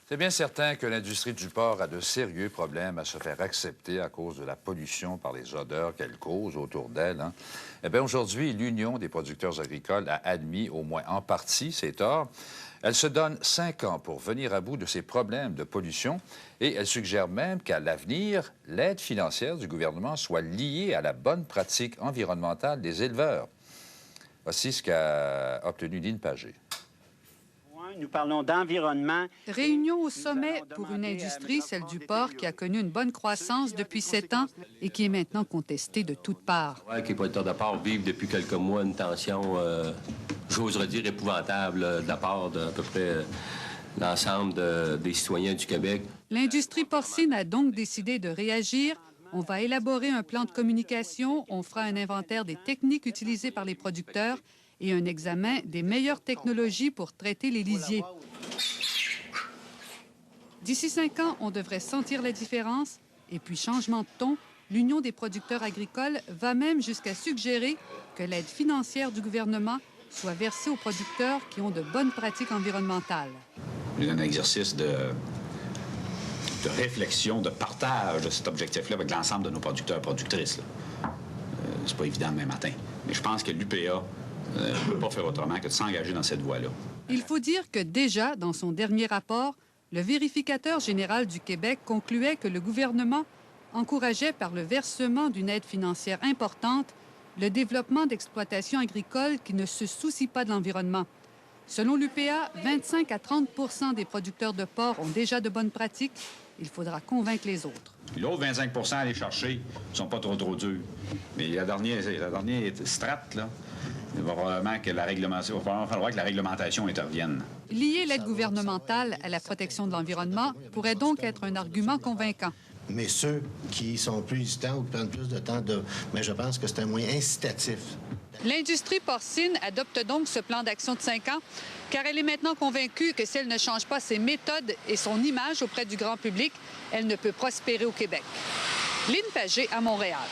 C'est bien certain que l'industrie du porc a de sérieux problèmes à se faire accepter à cause de la pollution par les odeurs qu'elle cause autour d'elle. Eh bien, aujourd'hui, l'Union des producteurs agricoles a admis, au moins en partie, ses torts. Elle se donne 5 ans pour venir à bout de ces problèmes de pollution et elle suggère même qu'à l'avenir, l'aide financière du gouvernement soit liée à la bonne pratique environnementale des éleveurs. Voici ce qu'a obtenu Lynn Pagé. Nous parlons d'environnement. Réunion au sommet pour une industrie, celle du porc, qui a connu une bonne croissance depuis 7 ans et qui est maintenant contestée de toutes parts. Oui, les producteurs de porc vivent depuis quelques mois une tension, j'oserais dire, épouvantable de la part d'à peu près l'ensemble des citoyens du Québec. L'industrie porcine a donc décidé de réagir. On va élaborer un plan de communication, on fera un inventaire des techniques utilisées par les producteurs et un examen des meilleures technologies pour traiter les lisiers. D'ici 5 ans, on devrait sentir la différence. Et puis, changement de ton, l'Union des producteurs agricoles va même jusqu'à suggérer que l'aide financière du gouvernement soit versée aux producteurs qui ont de bonnes pratiques environnementales. C'est un exercice de réflexion, de partage de cet objectif-là avec l'ensemble de nos producteurs et productrices. C'est pas évident demain matin. Mais je pense que l'UPA ne peut pas faire autrement que de s'engager dans cette voie-là. Il faut dire que déjà, dans son dernier rapport, le vérificateur général du Québec concluait que le gouvernement encourageait par le versement d'une aide financière importante le développement d'exploitations agricoles qui ne se soucient pas de l'environnement. Selon l'UPA, 25 à 30 des producteurs de porc ont déjà de bonnes pratiques. Il faudra convaincre les autres. L'autre 25 à aller chercher ne sont pas trop durs. Mais la dernière strate, là, il va probablement que falloir que la réglementation intervienne. Lier l'aide gouvernementale à la protection de l'environnement pourrait donc être un argument convaincant. Mais ceux qui sont plus hésitants ou qui prennent plus de temps, mais je pense que c'est un moyen incitatif. L'industrie porcine adopte donc ce plan d'action de 5 ans, car elle est maintenant convaincue que si elle ne change pas ses méthodes et son image auprès du grand public, elle ne peut prospérer au Québec. Lynn Pagé à Montréal.